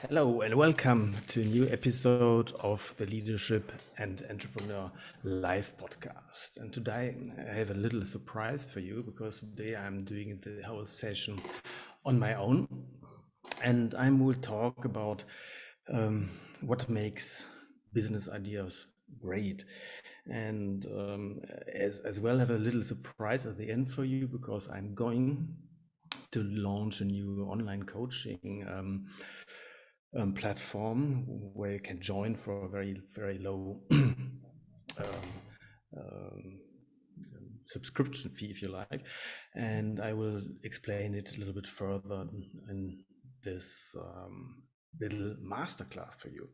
Hello and welcome to a new episode of the Leadership and Entrepreneur Live podcast. And today I have a little surprise for you because today I'm doing the whole session on my own, and I will talk about what makes business ideas great, and as well have a little surprise at the end for you because I'm going to launch a new online coaching platform where you can join for a very low um, subscription fee, if you like, and I will explain it a little bit further in this little masterclass for you.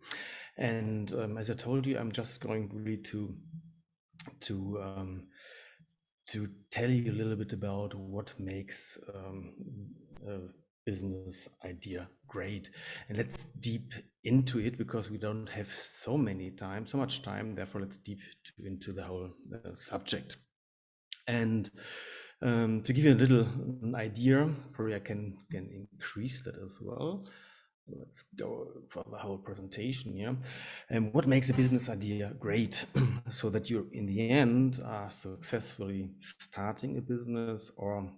And as I told you, I'm just going really to um, to tell you a little bit about what makes a business idea great. And let's deep into it because we don't have so much time. Therefore, let's deep into the whole subject. And to give you a little idea, probably I can increase that as well. Let's go for the whole presentation here. And what makes a business idea great so that you in the end are successfully starting a business, or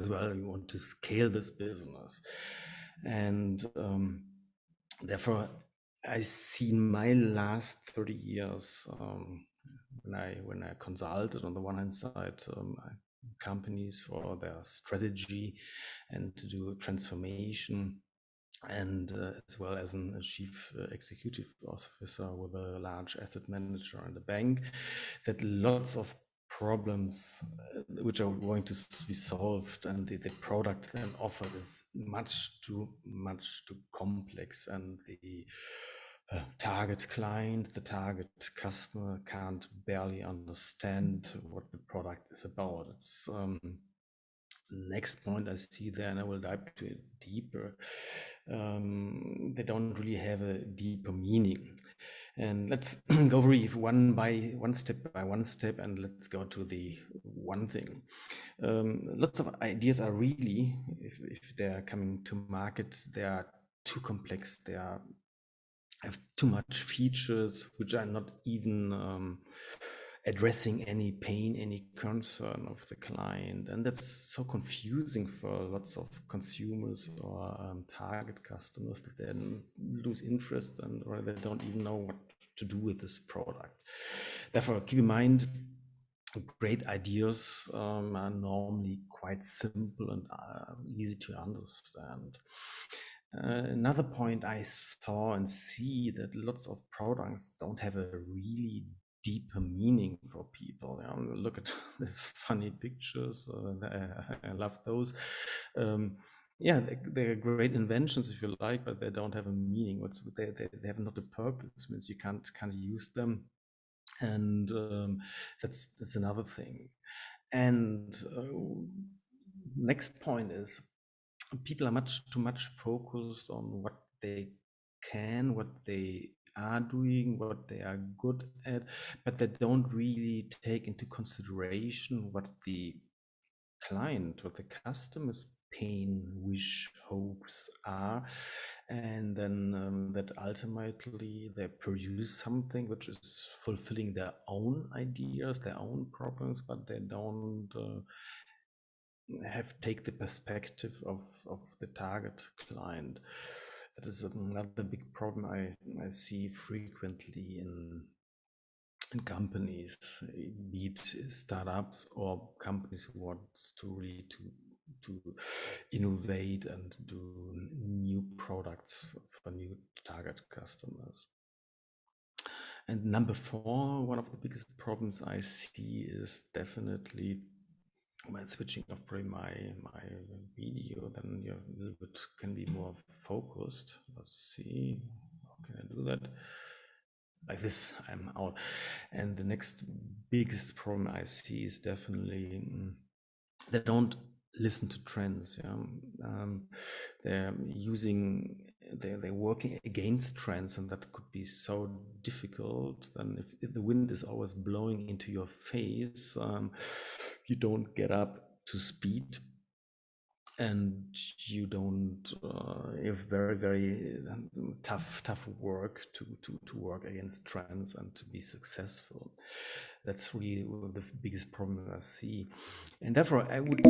as well you want to scale this business. And therefore I see my last 30 years when I consulted on the one hand side companies for their strategy and to do transformation, and as well as a chief executive officer with a large asset manager and a bank, that lots of problems which are going to be solved, and the product then offered is much too complex, and the target client, the target customer can't barely understand what the product is about. It's next point I see there, and I will dive to it deeper. They don't really have a deeper meaning. And let's go one step by one step, and let's go to the one thing. Lots of ideas are really, if they're coming to market, they are too complex. They have too much features which are not even addressing any pain, any concern of the client, and that's so confusing for lots of consumers or target customers that they lose interest or they don't even know what to do with this product. Therefore, keep in mind, great ideas are normally quite simple and easy to understand. Another point I saw and see that lots of products don't have a really deeper meaning for people. Look at these funny pictures. I love those. Yeah, they're great inventions if you like, but they don't have a meaning. They have not a purpose. Means you can't use them, and that's another thing. And next point is, people are too much focused on what they can, what they are doing, what they are good at, but they don't really take into consideration what the client, what the customer's pain, wish, hopes are, and then that ultimately they produce something which is fulfilling their own ideas, their own problems, but they don't take the perspective of the target client. That is another big problem I see frequently in companies, be it startups or companies who want to really to innovate and do new products for new target customers. And number 4, one of the biggest problems I see is definitely, by switching off probably my video, then you a little bit can be more focused. Let's see, how can I do that? Like this, I'm out. And the next biggest problem I see is definitely they don't listen to trends. They're working against trends, and that could be so difficult. And if the wind is always blowing into your face, you don't get up to speed. and you don't you have very tough work to work against trends and to be successful. That's really the biggest problem I see, and therefore I would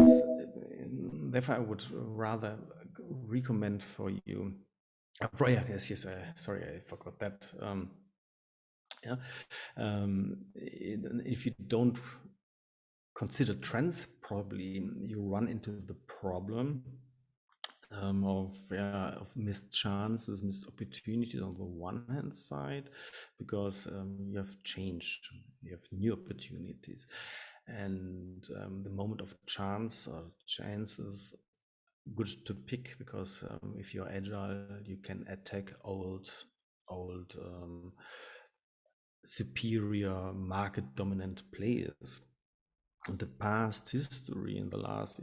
rather recommend for you. Yes, sorry, I forgot that. Yeah, if you don't consider trends, probably you run into the problem of missed chances, missed opportunities on the one hand side, because you have changed, you have new opportunities, and the moment of chance is good to pick, because if you're agile, you can attack old superior market dominant players. The past history in the last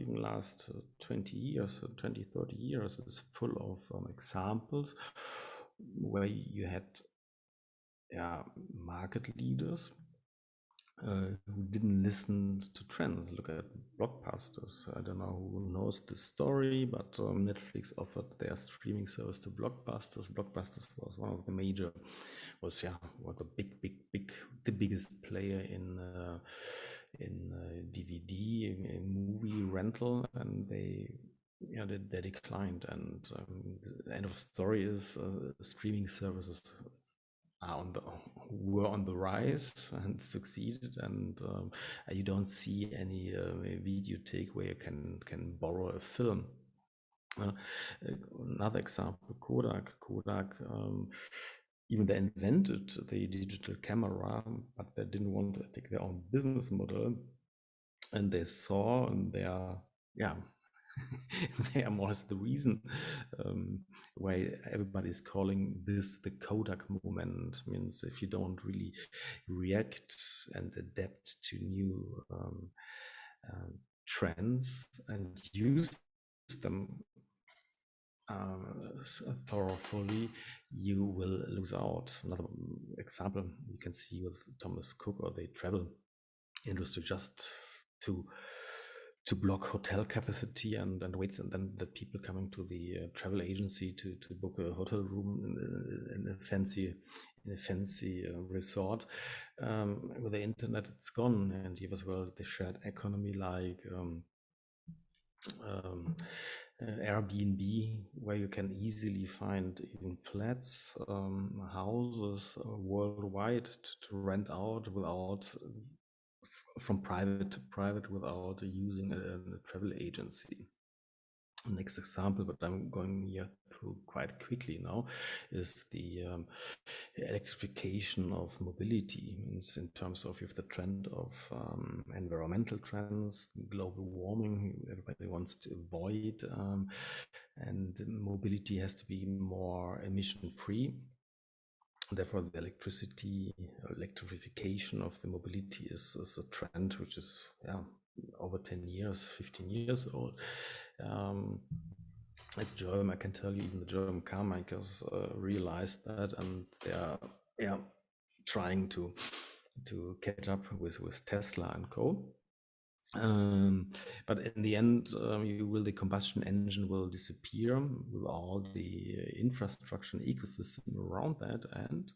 20 years, 20, 30 years is full of examples where you had market leaders who didn't listen to trends. Look at blockbusters. I don't know who knows this story, but Netflix offered their streaming service to Blockbusters. Blockbusters was one of the major, was the the biggest player in DVD movie rental, and they declined. And the end of story is streaming services were on the rise and succeeded, and you don't see any videotheque where you can borrow a film. Another example, Kodak. Even they invented the digital camera, but they didn't want to take their own business model, and they saw their they are more or less the reason why everybody is calling this the Kodak movement. Means if you don't really react and adapt to new trends and use them thoroughly, you will lose out. Another example you can see with Thomas Cook or the travel industry, just to block hotel capacity and wait, and then the people coming to the travel agency to book a hotel room in a fancy resort. With the internet, it's gone, and you have as well the shared economy like Airbnb, where you can easily find even flats, houses worldwide to rent out without from private to private without using a travel agency. Next example, but I'm going here through quite quickly now, is the electrification of mobility. Means in terms of the trend of environmental trends, global warming, everybody wants to avoid, and mobility has to be more emission free. Therefore, the electrification of the mobility is a trend which is over 10 years, 15 years old. It's German, I can tell you, even the German car makers realized that, and they are trying to catch up with Tesla and co. But in the end, the combustion engine will disappear with all the infrastructure and ecosystem around that, and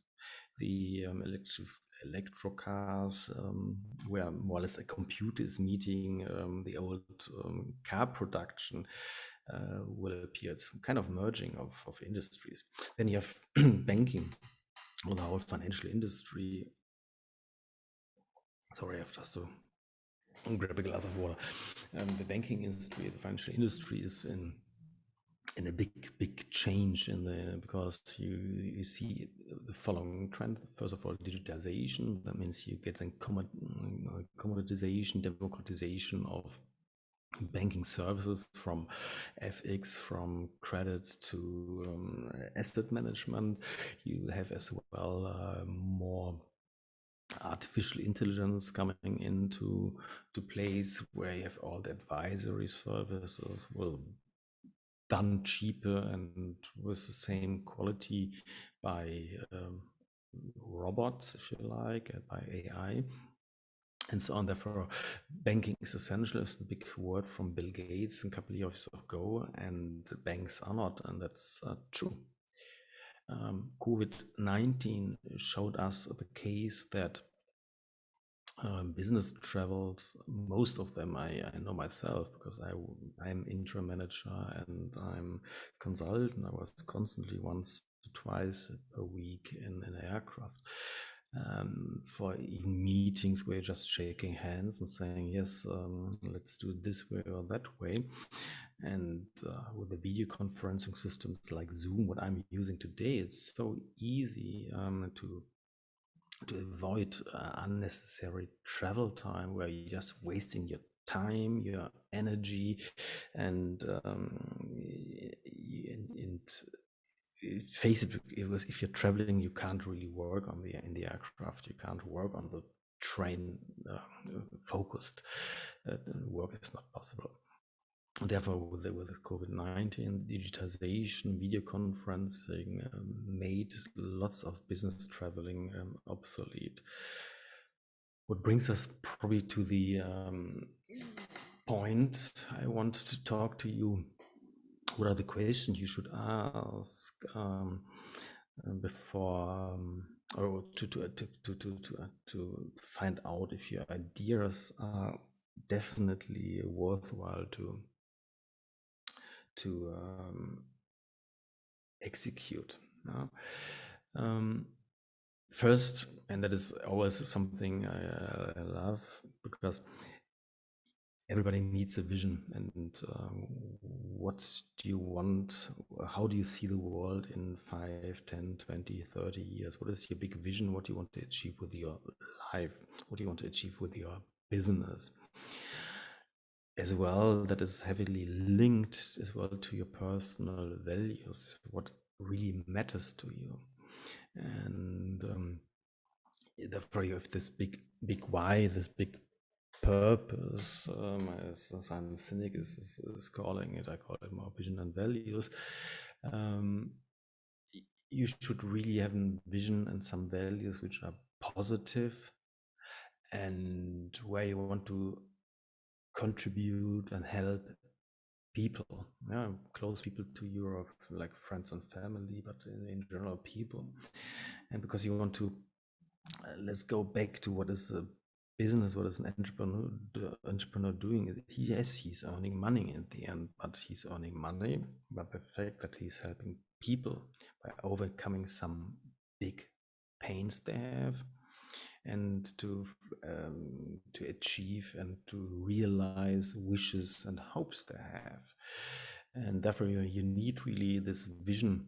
the electro cars, where more or less a computer is meeting the old car production, will appear. It's kind of merging of industries. Then you have banking, or the whole financial industry. Sorry, I have just to grab a glass of water. The banking industry, the financial industry is in a big change because you see the following trend. First of all, digitization. That means you get a commoditization, democratization of banking services, from FX, from credit to asset management. You have as well more artificial intelligence coming into place, where you have all the advisory services done cheaper and with the same quality by robots, if you like, by AI. and so on. Therefore, banking is essential. It's a big word from Bill Gates a couple of years ago, and banks are not, and that's true. COVID-19 showed us the case that business travels, most of them I know myself, because I'm interim manager and I'm consultant. I was constantly once or twice a week in an aircraft, for even meetings where you're just shaking hands and saying, yes, let's do it this way or that way. And with the video conferencing systems like Zoom, what I'm using today, it's so easy to avoid unnecessary travel time where you're just wasting your time, your energy, and face it, if you're traveling, you can't really work in the aircraft. You can't work on the train focused. Work is not possible. Therefore, with the COVID-19, digitization, video conferencing made lots of business traveling obsolete. What brings us probably to the point I want to talk to you. What are the questions you should ask before, or to find out if your ideas are definitely worthwhile to execute. First, and that is always something I love, because everybody needs a vision. And what do you want? How do you see the world in 5, 10, 20, 30 years? What is your big vision? What do you want to achieve with your life? What do you want to achieve with your business? As well, that is heavily linked as well to your personal values, what really matters to you. And therefore you have this big why, this big purpose, as Simon Sinek is calling it. I call it more vision and values. You should really have a vision and some values which are positive, and where you want to contribute and help people, close people to you, like friends and family, but in general people. And because you want to, let's go back to what is a business, what is an entrepreneur doing. Yes, he's earning money in the end, but he's earning money by the fact that he's helping people by overcoming some big pains they have, and to achieve and to realize wishes and hopes they have. And therefore you need really this vision,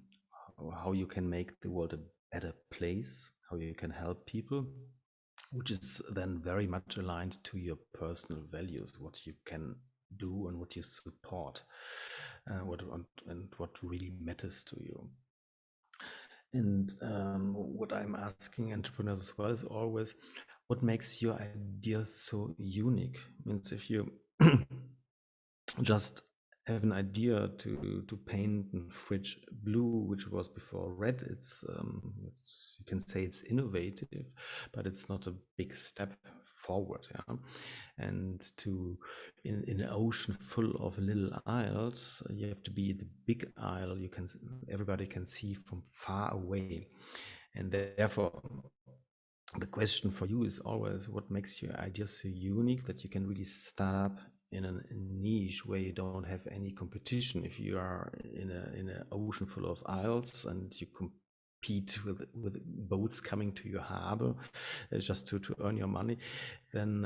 how you can make the world a better place, how you can help people, which is then very much aligned to your personal values, what you can do and what you support, and what really matters to you. And what I'm asking entrepreneurs as well is always, what makes your idea so unique? Means if you just have an idea to paint a fridge blue, which was before red, it's you can say it's innovative, but it's not a big step forward. And in an ocean full of little isles, you have to be the big isle everybody can see from far away. And therefore the question for you is always, what makes your idea so unique that you can really start up in a niche where you don't have any competition? If you are in an ocean full of isles and you compete with boats coming to your harbor just to earn your money, then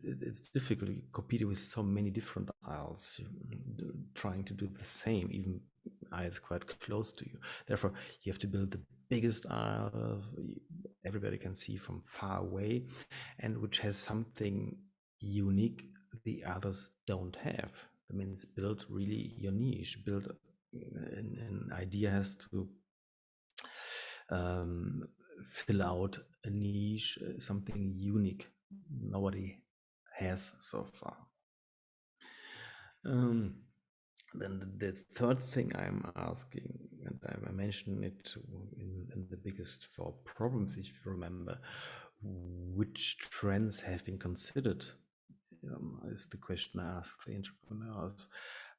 it's difficult. You compete with so many different isles trying to do the same, even isles quite close to you. Therefore, you have to build the biggest isle everybody can see from far away, and which has something unique the others don't have. That means build really your niche, build an idea has to fill out a niche, something unique nobody has so far. Then the third thing I'm asking, and I mentioned it in the biggest four problems, if you remember, which trends have been considered, is the question I ask the entrepreneurs.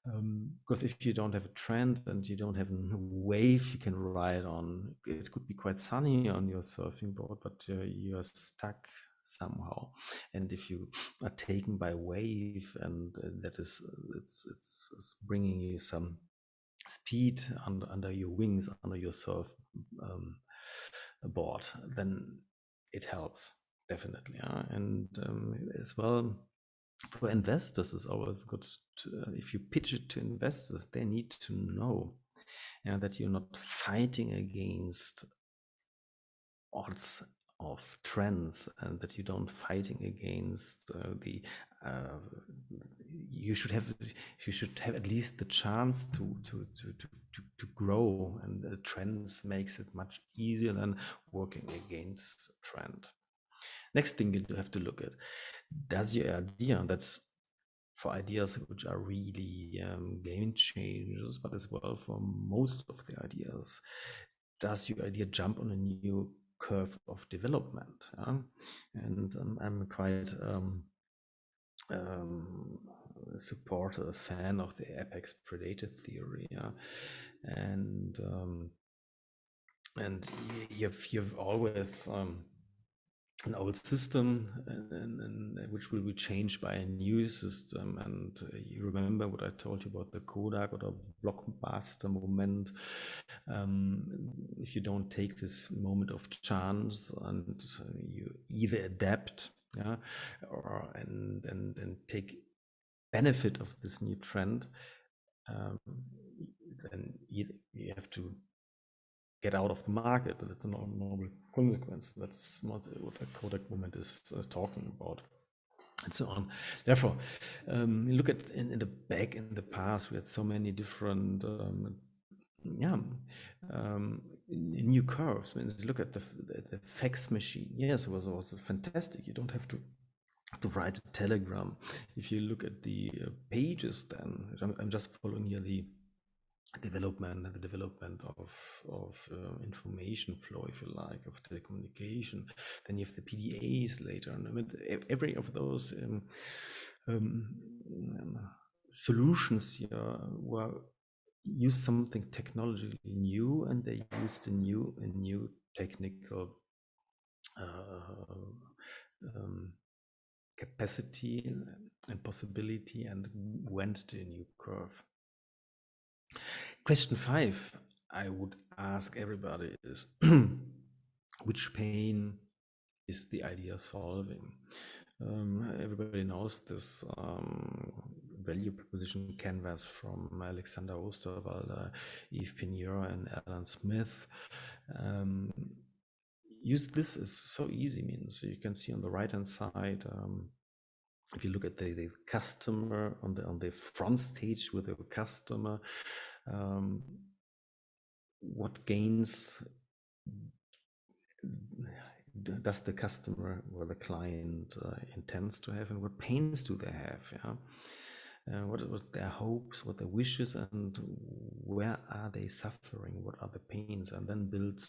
Because if you don't have a trend and you don't have a wave you can ride on, it could be quite sunny on your surfing board, but you're stuck somehow. And if you are taken by wave, and that is it's bringing you some speed under your wings, under your surf board, then it helps definitely. And as well, for investors, it's always good if you pitch it to investors, they need to know that you're not fighting against odds of trends, and that you don't fighting against uh, you should have at least the chance to grow, and the trends makes it much easier than working against trend. Next thing you have to look at, does your idea, that's for ideas which are really game changers, but as well for most of the ideas, does your idea jump on a new curve of development? And I'm quite supporter, a fan of the apex predator theory, and you've always an old system, and which will be changed by a new system. And you remember what I told you about the Kodak or the blockbuster moment. If you don't take this moment of chance, and you either adapt, and take benefit of this new trend, then you have to get out of the market. That's a normal consequence. That's not what the Kodak moment is talking about, and so on. Therefore, look at in the past, we had so many different new curves. I mean, look at the fax machine. Yes, it was also fantastic. You don't have to write a telegram. If you look at the pages, then I'm just following here the development of information flow, if you like, of telecommunication. Then you have the PDAs later, and I mean, every of those solutions here were use something technologically new, and they used a new technical capacity and possibility, and went to a new curve. Question 5 I would ask everybody is which pain is the idea solving? Everybody knows this value proposition canvas from Alexander Osterwalder, Yves Pineur, and Alan Smith. Use this, is so easy. Means you can see on the right hand side, if you look at the customer on the front stage with the customer, what gains does the customer or the client intends to have, and what pains do they have? What are their hopes, what their wishes, and where are they suffering? What are the pains? And then build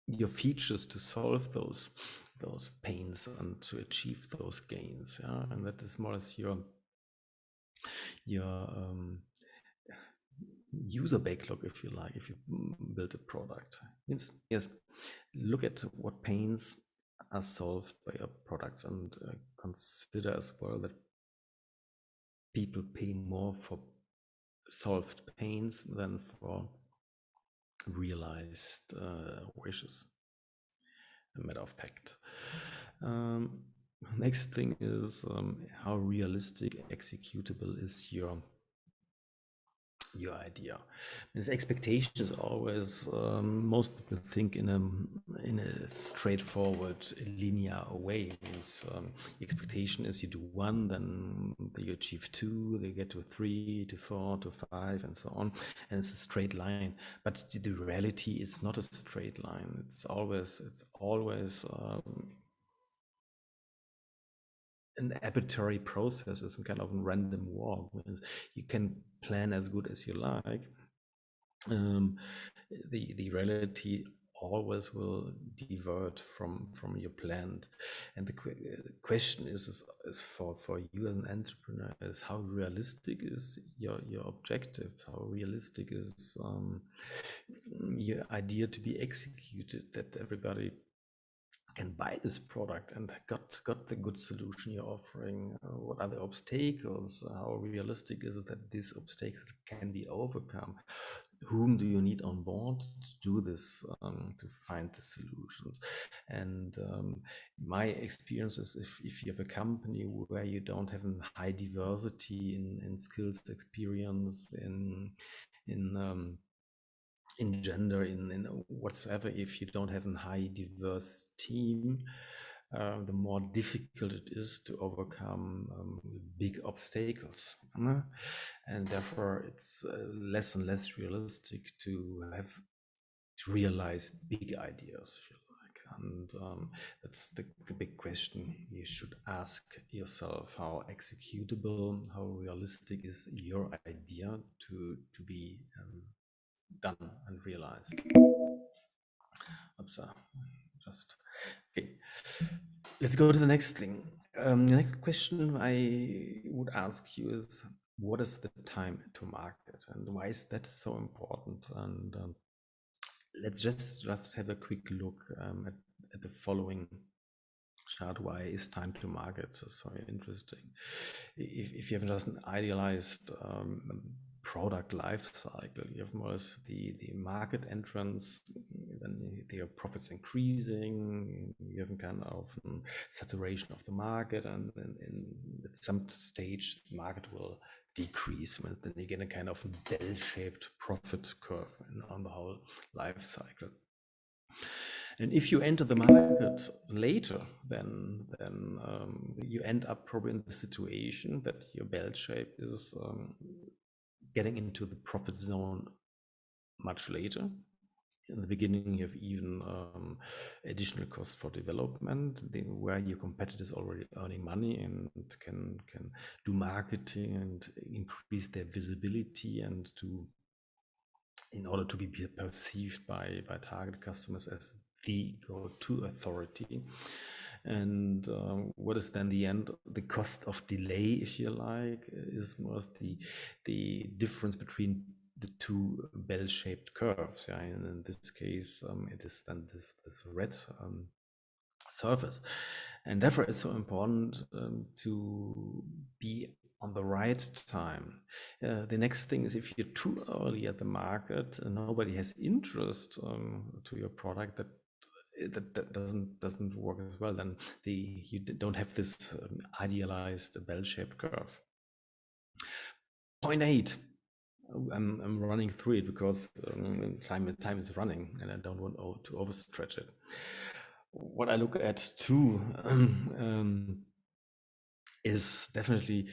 your features to solve those pains and to achieve those gains. And that is more or less your user backlog, if you like, if you build a product. Means, yes, look at what pains are solved by your product, and consider as well that people pay more for solved pains than for realized wishes. A matter of fact. Next thing is how realistic, executable is your idea. This expectation is always, most people think in a straightforward linear way. Means, the expectation is you do 1, then you achieve 2, they get to 3, to 4, to 5, and so on, and it's a straight line. But the reality is not a straight line. It's always an arbitrary process, is a kind of a random walk. You can plan as good as you like. The reality always will divert from your plan. And the question is for you as an entrepreneur, is how realistic is your objectives? How realistic is your idea to be executed, that everybody can buy this product and got the good solution you're offering? What are the obstacles? How realistic is it that these obstacles can be overcome? Whom do you need on board to do this, to find the solutions? And my experience is, if you have a company where you don't have a high diversity in skills, experience, in gender, in whatsoever, if you don't have a high diverse team, the more difficult it is to overcome big obstacles. And therefore it's less and less realistic to realize big ideas, if you like. And that's the big question you should ask yourself: how executable, how realistic is your idea to be done and realized? Oops, just okay. Let's go to the next thing. The next question I would ask you is, what is the time to market, and why is that so important? And let's just have a quick look at the following chart. Why is time to market so interesting? If you have just an idealized product life cycle, you have more the market entrance, then your profits increasing, you have a kind of saturation of the market, and at some stage the market will decrease, and then you get a kind of bell-shaped profit curve on the whole life cycle. And if you enter the market later, then you end up probably in the situation that your bell shape is getting into the profit zone much later. In the beginning, you have even additional costs for development, where your competitors are already earning money and can do marketing and increase their visibility, and in order to be perceived by target customers as the go-to authority. And what is then the end? The cost of delay, if you like, is most the difference between the two bell-shaped curves. Yeah, and in this case, it is then this red surface, and therefore it's so important to be on the right time. The next thing is, if you're too early at the market and nobody has interest to your product, that doesn't work as well. Then you don't have this idealized bell-shaped curve. Point 8. I'm running through it because time is running, and I don't want to overstretch it. What I look at too is definitely,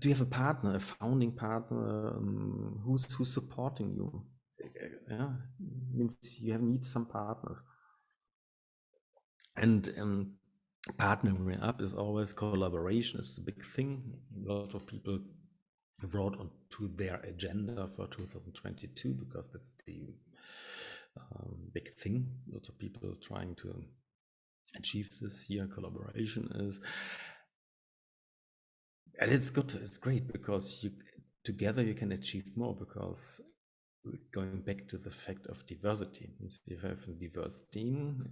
do you have a partner, a founding partner who's supporting you? Yeah, means you need some partners. And partnering up is always collaboration. It's a big thing. Lots of people wrote onto their agenda for 2022 because that's the big thing. Lots of people trying to achieve this year. Collaboration is, and it's good. It's great because together you can achieve more. Because going back to the fact of diversity, means if you have a diverse team,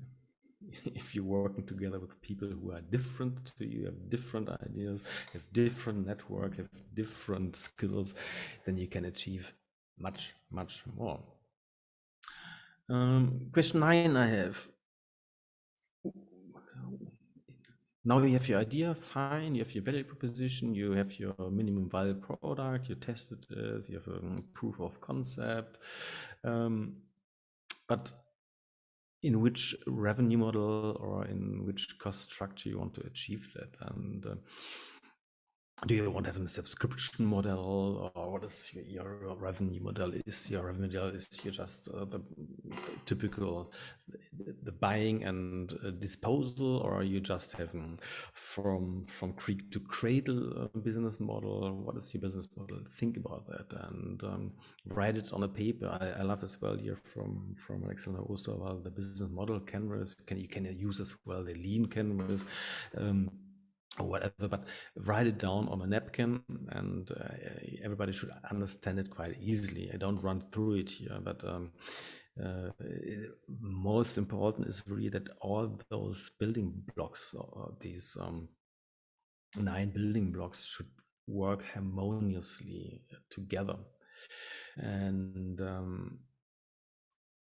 if you're working together with people who are different to you, have different ideas, have different network, have different skills, then you can achieve much more. Question 9 I have. Now you have your idea, fine, you have your value proposition, you have your minimum viable product, you tested it, you have a proof of concept, but in which revenue model or in which cost structure you want to achieve that? And do you want to have a subscription model, or what is your revenue model? Is your revenue model, is you just the typical the buying and disposal, or you just have from creek to cradle business model? What is your business model? Think about that and write it on a paper. I love as well here from Alexander Osterwald the business model canvas. You can use as well the lean canvas. Or whatever, but write it down on a napkin, and everybody should understand it quite easily. I don't run through it here, but most important is really that all those building blocks, or these 9 building blocks, should work harmoniously together. And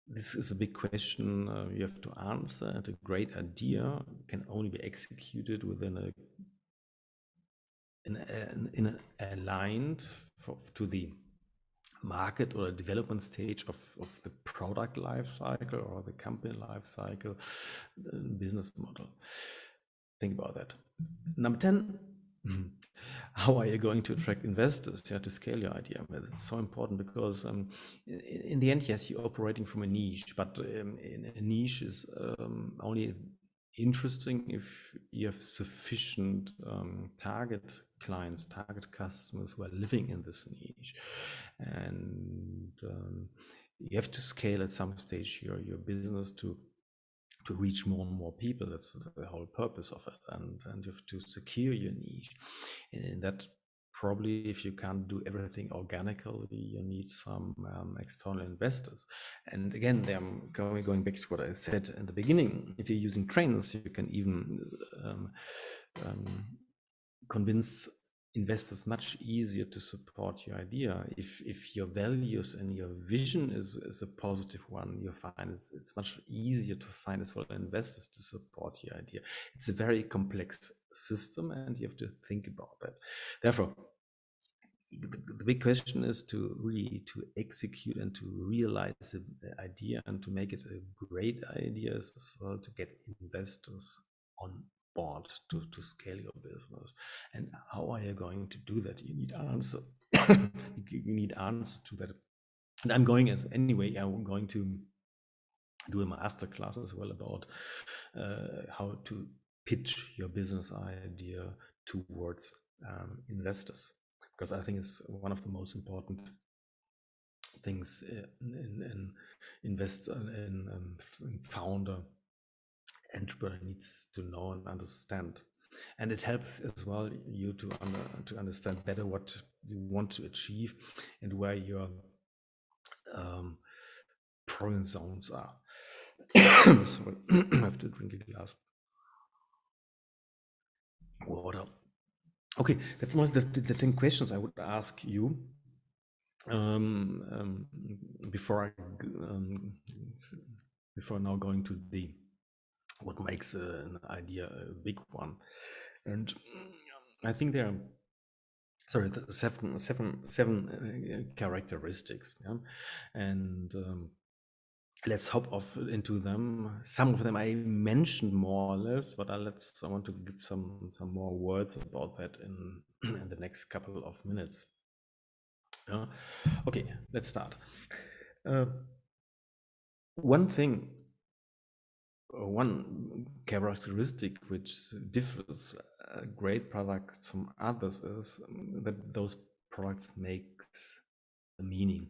this is a big question you have to answer, and a great idea can only be executed within in aligned to the market or development stage of the product life cycle or the company life cycle business model. Think about that. Number 10, how are you going to attract investors to scale your idea? Well, it's so important because in the end, yes, you're operating from a niche, but a niche is only interesting if you have sufficient target clients, target customers who are living in this niche. And you have to scale at some stage your business to reach more and more people. That's the whole purpose of it. And you have to secure your niche. And that probably, if you can't do everything organically, you need some external investors. And again, I'm going back to what I said in the beginning. If you're using trains, you can even convince investors much easier to support your idea. If your values and your vision is a positive one, you find it's much easier to find as well investors to support your idea. It's a very complex system, and you have to think about that. Therefore, the big question is to really execute and to realize the idea and to make it a great idea as well, to get investors on board to scale your business. And how are you going to do that? You need answer. You need answers to that. And I'm going to do a masterclass as well about how to pitch your business idea towards investors, because I think it's one of the most important things in founder entrepreneur needs to know and understand. And it helps as well you to understand better what you want to achieve and where your problem zones are. Sorry, I have to drink a glass water. Okay, that's most the 10 questions I would ask you before now going to the what makes an idea a big one. And I think there are seven characteristics, yeah? And let's hop off into them. Some of them I mentioned more or less, but I want to give some more words about that in the next couple of minutes. Okay, let's start. One characteristic which differs great products from others is that those products make a meaning.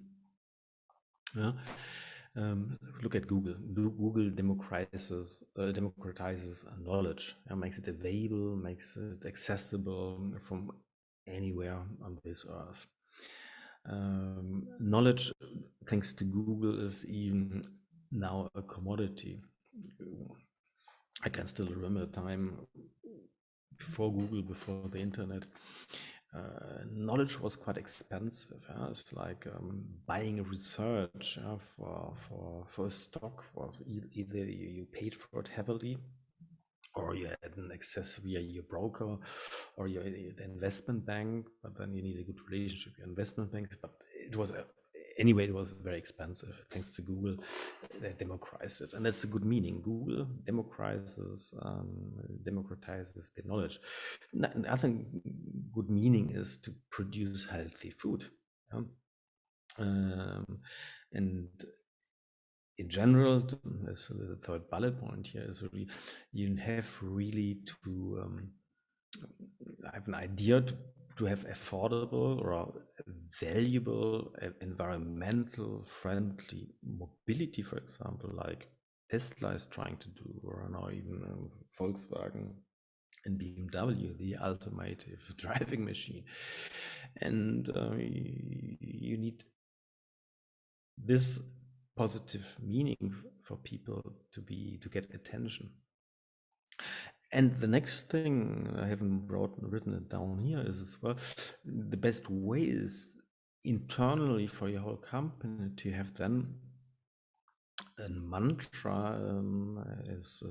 Look at Google. Google democratizes knowledge, makes it available, makes it accessible from anywhere on this earth. Knowledge, thanks to Google, is even now a commodity. I can still remember a time before Google, before the internet. Knowledge was quite expensive. It's like buying research for a stock was either you paid for it heavily, or you had an access via your broker or your investment bank, but then you need a good relationship with your investment banks. But it was anyway, it was very expensive. Thanks to Google, they democratized it, and that's a good meaning. Google democratizes the knowledge. Another good meaning is to produce healthy food, and in general, as the third bullet point here is really, you have really to have an idea to have affordable or valuable environmental friendly mobility, for example, like Tesla is trying to do, or now even Volkswagen and BMW, the ultimate driving machine. And you need this positive meaning for people to get attention. And the next thing, I haven't written it down here, is as well, the best way is internally for your whole company to have then a mantra, as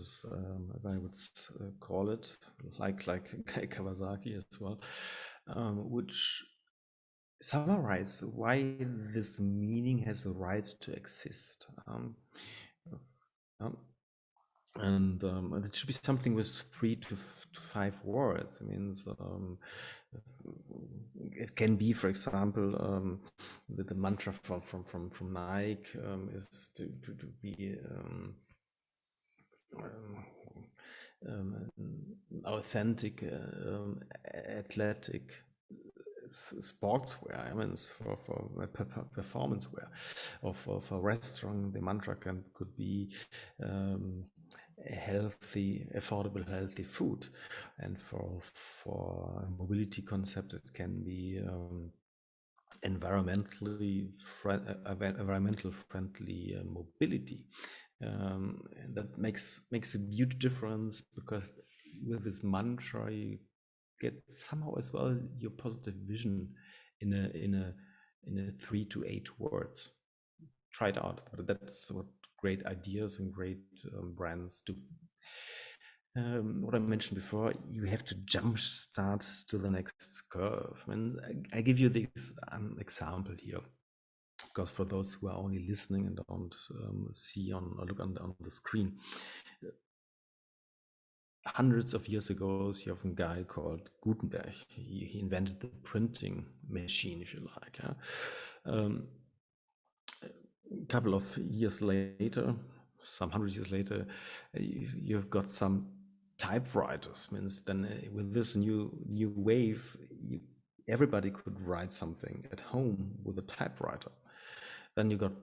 I would call it, like Kawasaki as well, which summarize why this meaning has a right to exist. And it should be something with 3 to 5 words. I mean, it can be, for example, the mantra from Nike is to be authentic, athletic sportswear. I mean, it's for performance wear, or for restaurant. The mantra could be healthy, affordable, healthy food, and for mobility concept, it can be environmental friendly mobility. And that makes a huge difference, because with this mantra you get somehow as well your positive vision in a 3 to 8 words. Try it out, but that's what great ideas and great brands do. What I mentioned before, you have to jump start to the next curve. And I give you this example here, because for those who are only listening and don't see or look on the screen, hundreds of years ago, you have a guy called Gutenberg. He invented the printing machine, if you like. A couple of years later, some 100 years later, you've got some typewriters. Means then with this new wave, everybody could write something at home with a typewriter. Then you got,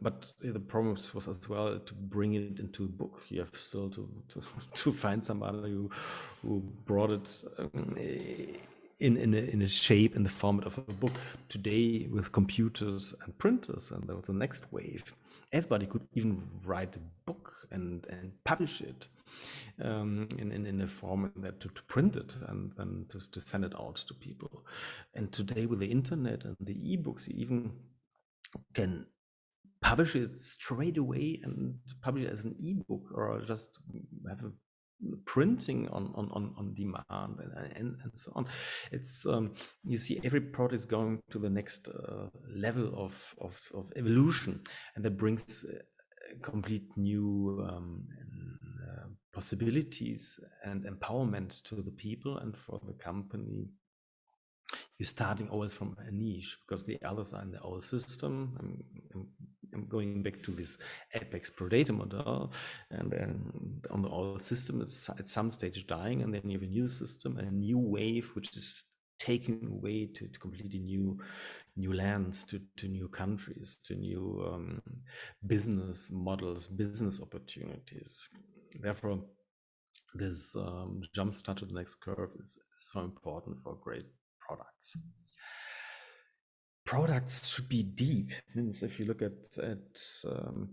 but the problem was as well to bring it into a book. You have still to find somebody who brought it in a shape, in the format of a book. Today, with computers and printers, and the next wave, everybody could even write a book and publish it in a format that to print it and to send it out to people. And today, with the internet and the ebooks, you even can publish it straight away and publish it as an ebook, or just have a printing on demand and so on. It's you see, every product is going to the next level of evolution, and that brings complete new possibilities and empowerment to the people and for the company. You're starting always from a niche, because the others are in the old system. I'm going back to this apex predator model, and then on the old system, it's at some stage dying, and then you have a new system, a new wave, which is taking away to completely new lands, to new countries, to new business models, business opportunities. Therefore, this jump start to the next curve is so important for great products. Products should be deep. Means if you look at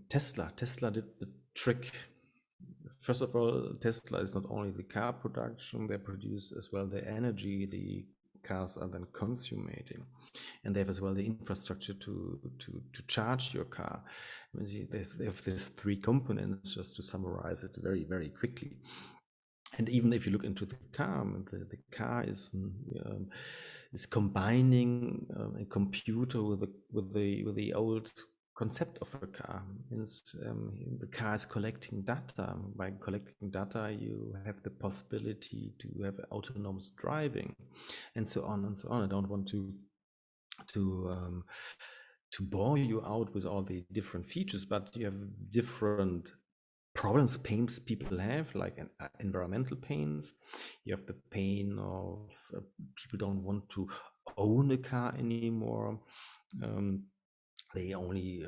Tesla did the trick. First of all, Tesla is not only the car production, they produce as well the energy the cars are then consuming, and they have as well the infrastructure to charge your car. They have these 3 components, just to summarize it very, very quickly. And even if you look into the car, the car is combining a computer with the old concept of a car. Means the car is collecting data. By collecting data, you have the possibility to have autonomous driving, and so on and so on. I don't want to to bore you out with all the different features, but you have different problems, pains people have, like environmental pains. You have the pain of people don't want to own a car anymore. They only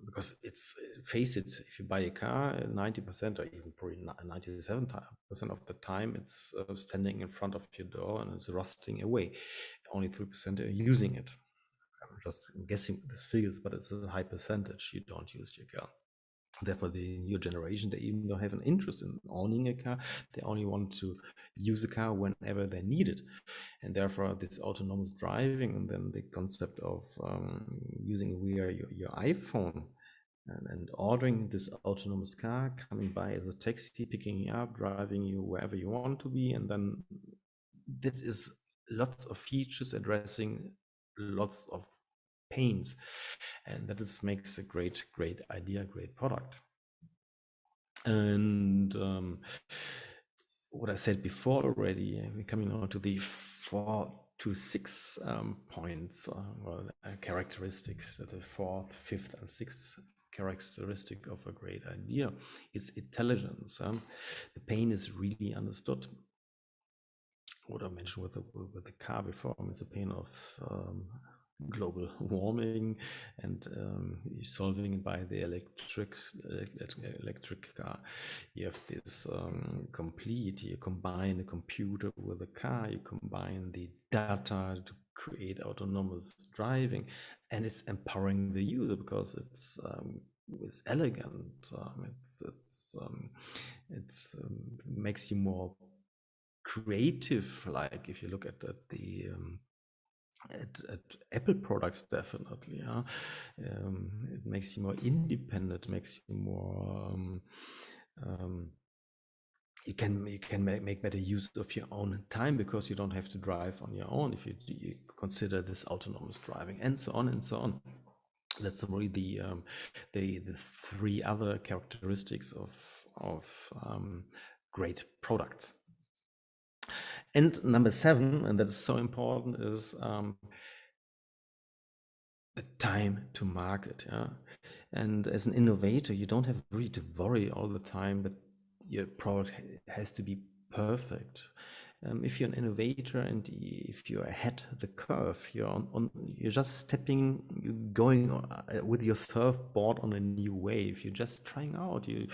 because it's, face it, if you buy a car, 90% or even probably 97% of the time it's standing in front of your door and it's rusting away. Only 3% are using it. I'm just guessing these figures, but it's a high percentage you don't use your car. Therefore, the new generation, they even don't have an interest in owning a car. They only want to use a car whenever they need it. And therefore, this autonomous driving, and then the concept of using via your iPhone and ordering this autonomous car, coming by as a taxi, picking you up, driving you wherever you want to be. And then that is lots of features addressing lots of pains, and that is makes a great idea, great product. And what I said before already, we're coming on to the 4 to 6 points or characteristics. The fourth, fifth, and sixth characteristic of a great idea is intelligence. The pain is really understood. What I mentioned with the car before, it's a pain of global warming, and solving it by the electric car. You have this complete, you combine the computer with the car, you combine the data to create autonomous driving, and it's empowering the user because it's elegant. It's makes you more creative. Like if you look at the at Apple products, definitely, yeah. It makes you more independent, makes you more you can make better use of your own time because you don't have to drive on your own if you consider this autonomous driving, and so on and so on. That's really the three other characteristics of great products. And number 7, and that is so important, is the time to market. Yeah? And as an innovator, you don't have really to worry all the time that your product has to be perfect. If you're an innovator and if you're ahead of the curve, you're just stepping, going with your surfboard on a new wave. You're just trying out. You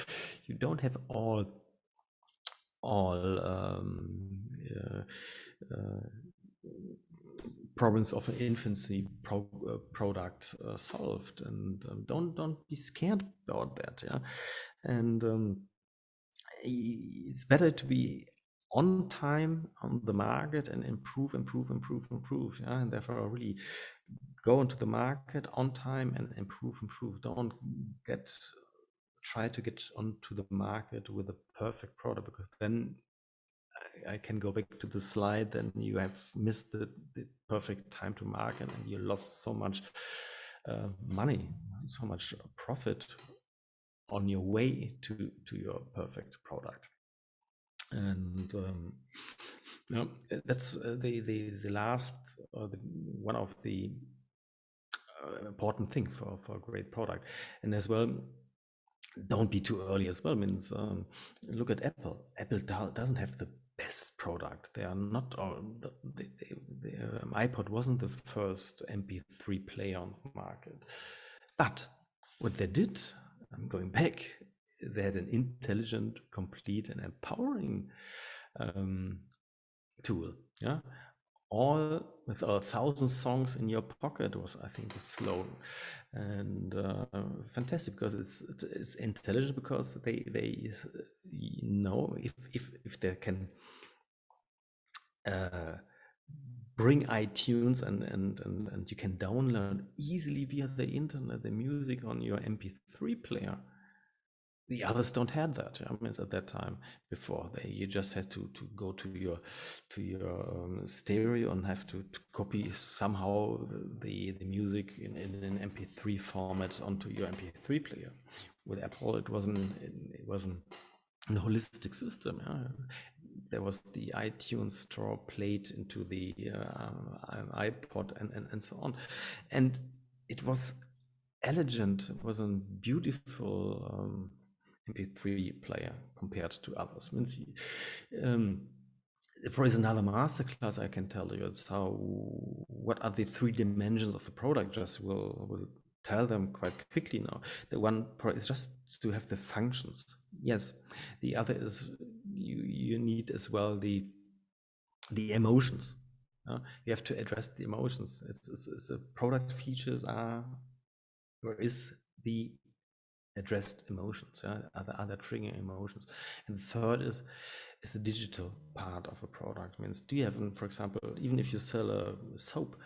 don't have all problems of an infancy product solved, and don't be scared about that. Yeah, and it's better to be on time on the market and improve. Yeah, and therefore really go into the market on time and improve. Don't try to get onto the market with a perfect product, because then I can go back to the slide, then you have missed the perfect time to market and you lost so much money, so much profit on your way to your perfect product. And that's the last, one of the important thing for a great product. And as well, don't be too early as well. Means look at Apple. Apple doesn't have the best product. They are not all. The iPod wasn't the first MP3 player on the market, but what they did, I'm going back, they had an intelligent, complete, and empowering tool. Yeah, all with 1,000 songs in your pocket was, I think, the slogan. And fantastic, because it's intelligent, because they know if they can bring iTunes and you can download easily via the internet the music on your MP3 player. The others don't have that. I mean, at that time before, you just had to go to your stereo and have to copy somehow the music in an MP3 format onto your MP3 player. With Apple, it wasn't a holistic system. Yeah? There was the iTunes store played into the iPod and so on, and it was elegant. It was a beautiful MP3 player compared to others. Means, for another masterclass, I can tell you it's how what are the three dimensions of the product. Just will tell them quite quickly now. The one is just to have the functions. Yes, the other is you need as well the emotions. You have to address the emotions. It's the product features are or is the addressed emotions, other triggering emotions. And the third is the digital part of a product. Means, do you have, for example, even if you sell a soap,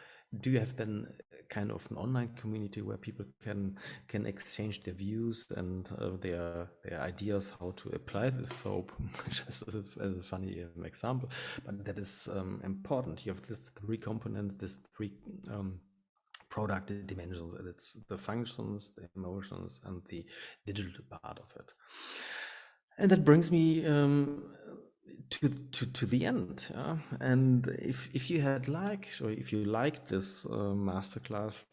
do you have then kind of an online community where people can exchange their views and their ideas how to apply this soap? Just as a funny example, but that is important. You have this three component, this three product dimensions, and it's the functions, the emotions, and the digital part of it. And that brings me to the end. And if you had liked, or if you liked this masterclass,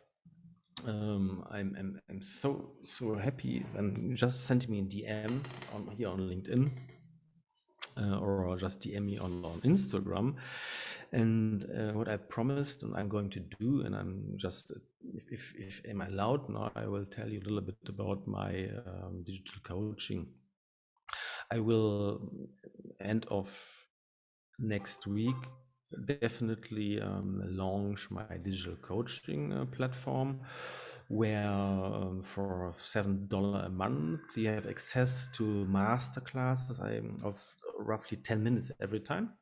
I'm so happy. And just send me a DM here on LinkedIn, or just DM me on Instagram. And what I promised, and I'm going to do, and I'm just, if am I allowed now, I will tell you a little bit about my digital coaching. I will end of next week definitely launch my digital coaching platform, where for $7 a month you have access to masterclasses of roughly 10 minutes every time.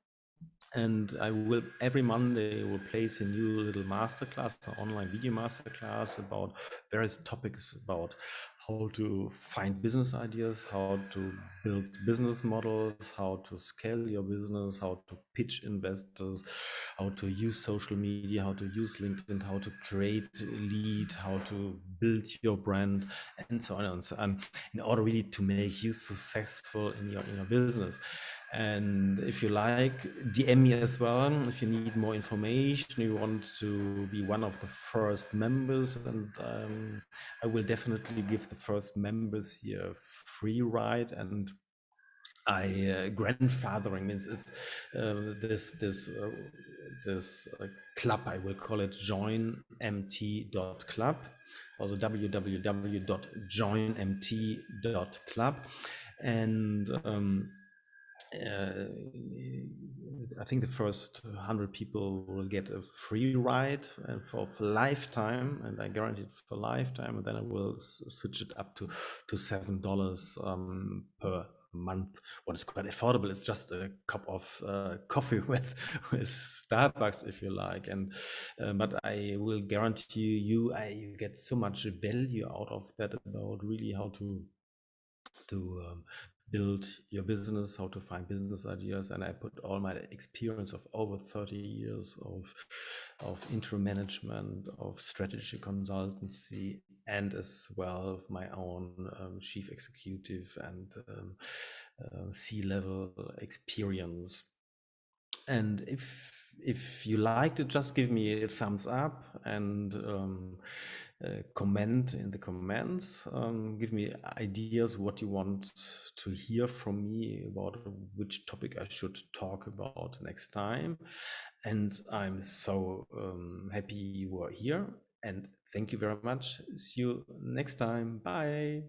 And I will every Monday will place a new little masterclass, an online video masterclass about various topics about how to find business ideas, how to build business models, how to scale your business, how to pitch investors, how to use social media, how to use LinkedIn, how to create a lead, how to build your brand, and so on and so on, in order really to make you successful in your business. And if you like, DM me as well. If you need more information, you want to be one of the first members, and I will definitely give the first members here a free ride. And grandfathering means it's this club, I will call it joinmt.club, also www.joinmt.club. And I think the first 100 people will get a free ride for lifetime, and I guarantee it for lifetime. And then I will switch it up to $7 per month. What is quite affordable. It's just a cup of coffee with Starbucks, if you like. And but I will guarantee you get so much value out of that, about really how to build your business, how to find business ideas. And I put all my experience of over 30 years of interim management, of strategy consultancy, and as well my own chief executive and C-level experience. And if you liked it, just give me a thumbs up, and comment in the comments. Give me ideas what you want to hear from me, about which topic I should talk about next time. And I'm so happy you are here, and thank you very much. See you next time. Bye.